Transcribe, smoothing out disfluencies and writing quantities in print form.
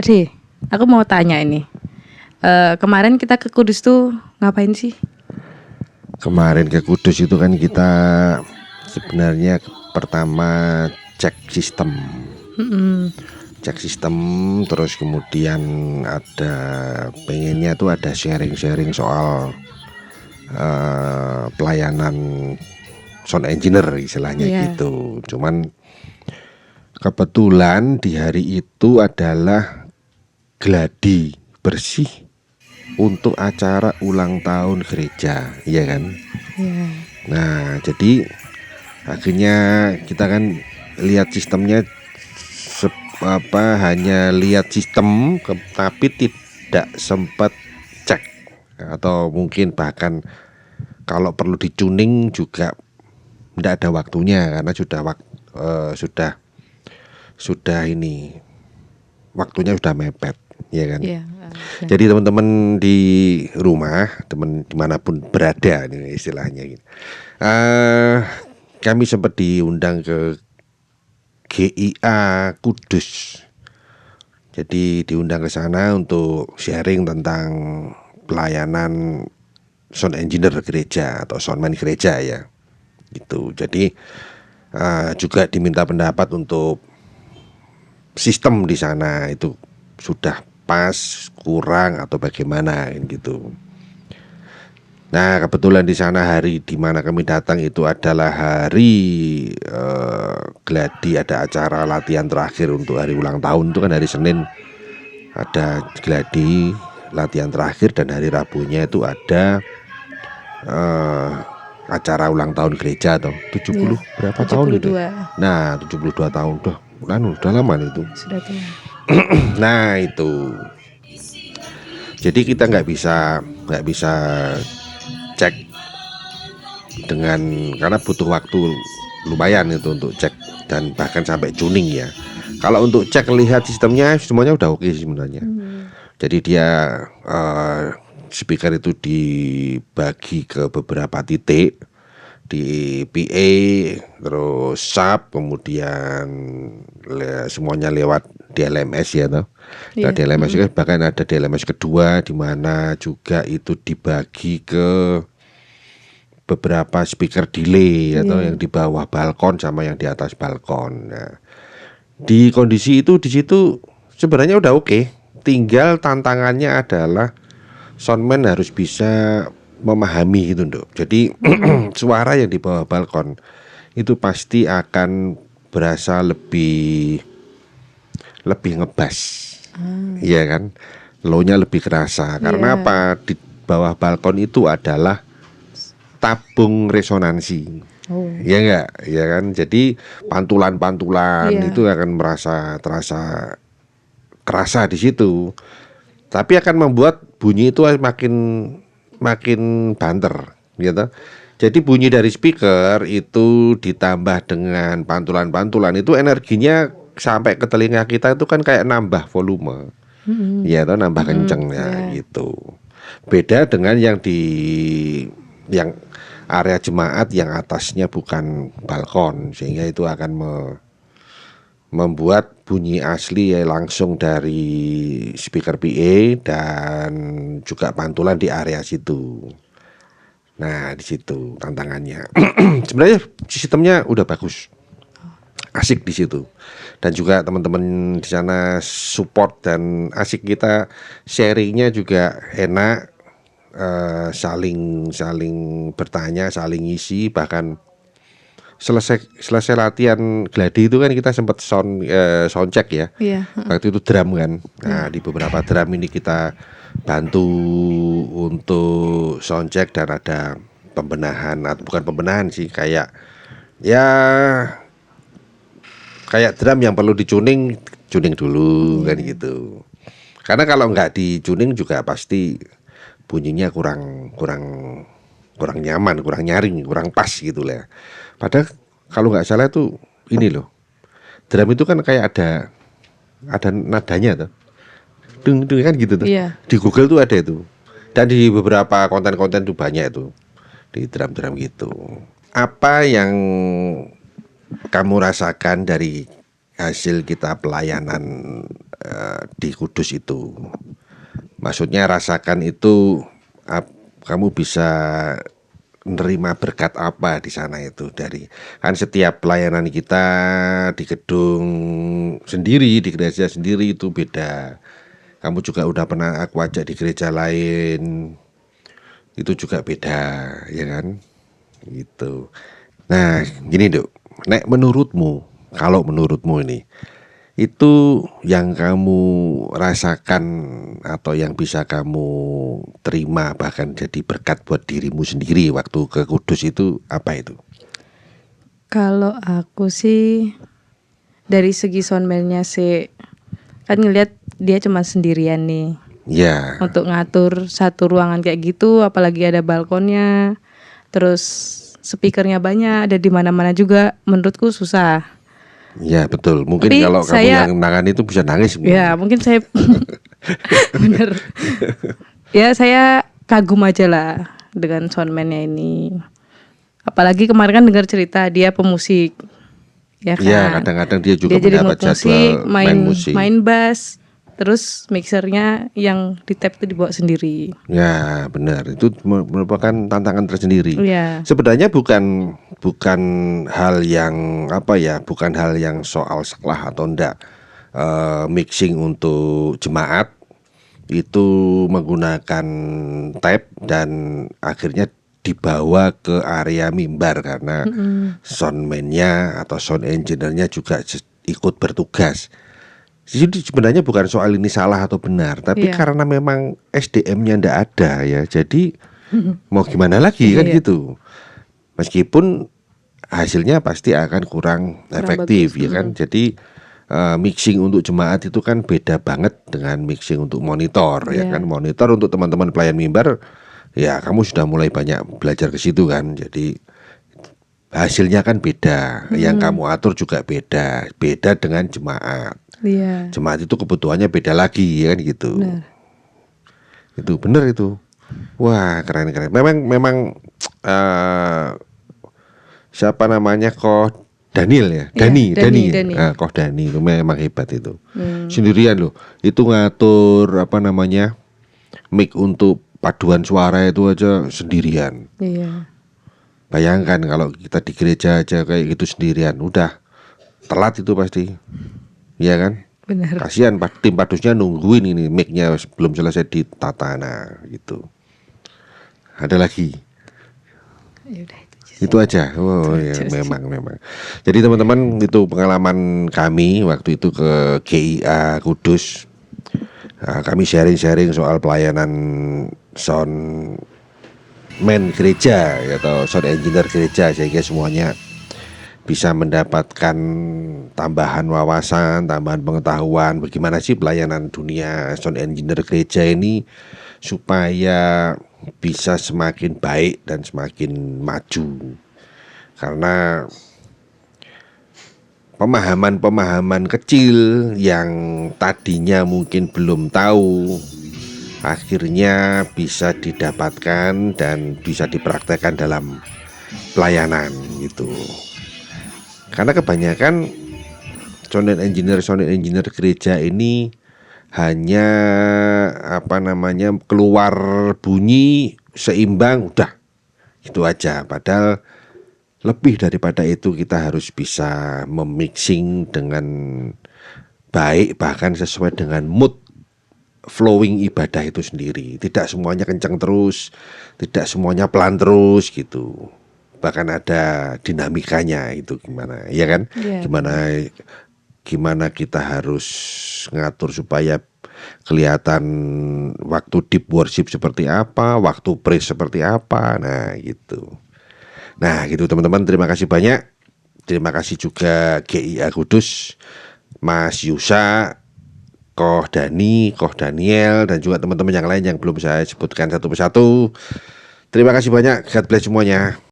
Pak D, aku mau tanya ini. Kemarin kita ke Kudus tuh ngapain sih? Kemarin ke Kudus itu kan kita sebenarnya pertama cek sistem. Cek sistem, terus kemudian ada pengennya tuh ada sharing-sharing soal pelayanan sound engineer istilahnya gitu. Cuman kebetulan di hari itu adalah gladi bersih untuk acara ulang tahun gereja, iya kan? Nah, jadi akhirnya kita kan lihat sistemnya hanya lihat sistem tapi tidak sempat cek, atau mungkin bahkan kalau perlu dicuning juga tidak ada waktunya karena sudah ini waktunya sudah mepet, ya kan? Jadi teman-teman di rumah, teman dimanapun berada ini istilahnya, kami sempat diundang ke GIA Kudus. Jadi diundang ke sana untuk sharing tentang pelayanan sound engineer gereja atau soundman gereja ya. Gitu. Jadi juga diminta pendapat untuk sistem di sana itu sudah pas, kurang atau bagaimana gitu. Nah, kebetulan di sana hari di mana kami datang itu adalah hari gladi, ada acara latihan terakhir untuk hari ulang tahun. Itu kan hari Senin ada gladi latihan terakhir, dan hari Rabunya itu ada acara ulang tahun gereja atau 70 berapa 72 tahun itu. Nah, 72 tahun udah lama itu. Sudah tua. Nah, itu. Jadi kita nggak bisa cek karena butuh waktu lumayan itu untuk cek dan bahkan sampai tuning ya. Kalau untuk cek lihat sistemnya semuanya udah oke sebenarnya. Jadi dia speaker itu dibagi ke beberapa titik di PA, terus sub, kemudian semuanya lewat DLMS ya toh. Nah, DLMS juga bahkan ada DLMS kedua di mana juga itu dibagi ke beberapa speaker delay atau yang di bawah balkon sama yang di atas balkon. Nah, di kondisi itu di situ sebenarnya udah oke. Tinggal tantangannya adalah soundman harus bisa memahami itu, Nduk. Jadi suara yang di bawah balkon itu pasti akan berasa lebih ngebas. Iya kan? Low-nya lebih kerasa. Karena apa? Di bawah balkon itu adalah tabung resonansi. Iya enggak? Iya kan? Jadi pantulan-pantulan itu akan terasa kerasa di situ. Tapi akan membuat bunyi itu makin banter, gitu. Jadi bunyi dari speaker itu ditambah dengan pantulan-pantulan itu energinya sampai ke telinga kita itu kan kayak nambah volume, ya atau nambah kenceng ya gitu. Beda dengan yang area jemaat yang atasnya bukan balkon, sehingga itu akan membuat bunyi asli langsung dari speaker PA dan juga pantulan di area situ. Nah, di situ tantangannya. Sebenarnya sistemnya udah bagus, asik di situ, dan juga teman-teman di sana support dan asik, kita sharingnya juga enak, saling bertanya, saling isi. Bahkan selesai latihan gladi itu kan kita sempat sound check ya. Waktu itu drum kan. Nah, di beberapa drum ini kita bantu untuk sound check dan ada pembenahan, atau bukan pembenahan sih, kayak drum yang perlu tuning dulu kan gitu. Karena kalau nggak dicuning juga pasti bunyinya kurang nyaman, kurang nyaring, kurang pas gitu lah. Padahal kalau nggak salah itu ini loh, drum itu kan kayak ada nadanya tuh, dung kan gitu tuh. Di Google tuh ada itu, dan di beberapa konten-konten tuh banyak itu di drum gitu. Apa yang kamu rasakan dari hasil kita pelayanan di Kudus itu. Maksudnya rasakan itu, kamu bisa nerima berkat apa di sana itu. Dari kan setiap pelayanan kita di gedung sendiri, di gereja sendiri itu beda. Kamu juga udah pernah aku ajak di gereja lain, itu juga beda, ya kan? Gitu. Nah, gini Dok, kalau menurutmu ini, itu yang kamu rasakan atau yang bisa kamu terima bahkan jadi berkat buat dirimu sendiri waktu ke Kudus itu apa itu? Kalau aku sih dari segi soundman-nya sih, kan ngeliat dia cuma sendirian nih. Ya. Untuk ngatur satu ruangan kayak gitu, apalagi ada balkonnya, terus speakernya banyak, ada di mana-mana juga, menurutku susah. Ya betul. Mungkin Tapi kalau kamu yang nangani itu bisa nangis. Ya mungkin saya bener. Ya saya kagum aja lah dengan soundman-nya ini. Apalagi kemarin kan dengar cerita dia pemusik. Ya kan. Ya kadang-kadang dia juga jadi mendapat musik, jadwal main musik. main bass. Terus mixernya yang di tap itu dibawa sendiri. Ya benar, itu merupakan tantangan tersendiri. Ya. Sebenarnya bukan hal yang bukan hal yang soal salah atau enggak. Mixing untuk jemaat itu menggunakan tape dan akhirnya dibawa ke area mimbar karena soundman-nya atau sound engineer-nya juga ikut bertugas. Jadi sebenarnya bukan soal ini salah atau benar, tapi karena memang SDM-nya ndak ada ya, jadi mau gimana lagi kan gitu. Meskipun hasilnya pasti akan kurang efektif ya kan. Jadi mixing untuk jemaat itu kan beda banget dengan mixing untuk monitor ya kan. Monitor untuk teman-teman pelayan mimbar ya kamu sudah mulai banyak belajar ke situ kan. Jadi hasilnya kan beda, yang kamu atur juga beda dengan jemaat. Jemaat itu kebutuhannya beda lagi ya kan gitu. Benar. Itu benar itu. Wah keren. Memang siapa namanya Koh Daniel ya, Dani. Koh Dani itu memang hebat itu. Sendirian loh. Itu ngatur mic untuk paduan suara itu aja sendirian. Iya. Bayangkan kalau kita di gereja aja kayak gitu sendirian, udah telat itu pasti. Iya kan? Benar. Kasihan tim padusnya nungguin ini mic-nya belum selesai ditata, nah gitu. Ada lagi? Yaudah, itu aja. Oh ya memang. Jadi teman-teman, itu pengalaman kami waktu itu ke GIA Kudus. Nah, kami sharing soal pelayanan soundman gereja atau sound engineer gereja, sehingga semuanya bisa mendapatkan tambahan wawasan, tambahan pengetahuan bagaimana sih pelayanan dunia sound engineer gereja ini supaya bisa semakin baik dan semakin maju. Karena pemahaman kecil yang tadinya mungkin belum tahu akhirnya bisa didapatkan dan bisa dipraktekkan dalam pelayanan gitu. Karena kebanyakan sound engineer gereja ini hanya keluar bunyi seimbang udah itu aja. Padahal lebih daripada itu kita harus bisa memixing dengan baik, bahkan sesuai dengan mood flowing ibadah itu sendiri. Tidak semuanya kencang terus, tidak semuanya pelan terus gitu. Bahkan ada dinamikanya itu gimana, ya kan? Gimana kita harus ngatur supaya kelihatan waktu deep worship seperti apa, waktu praise seperti apa, nah gitu. Nah gitu teman-teman, terima kasih banyak. Terima kasih juga GIA Kudus, Mas Yusa, Koh Dani, Koh Daniel, dan juga teman-teman yang lain yang belum saya sebutkan satu persatu. Terima kasih banyak, God bless semuanya.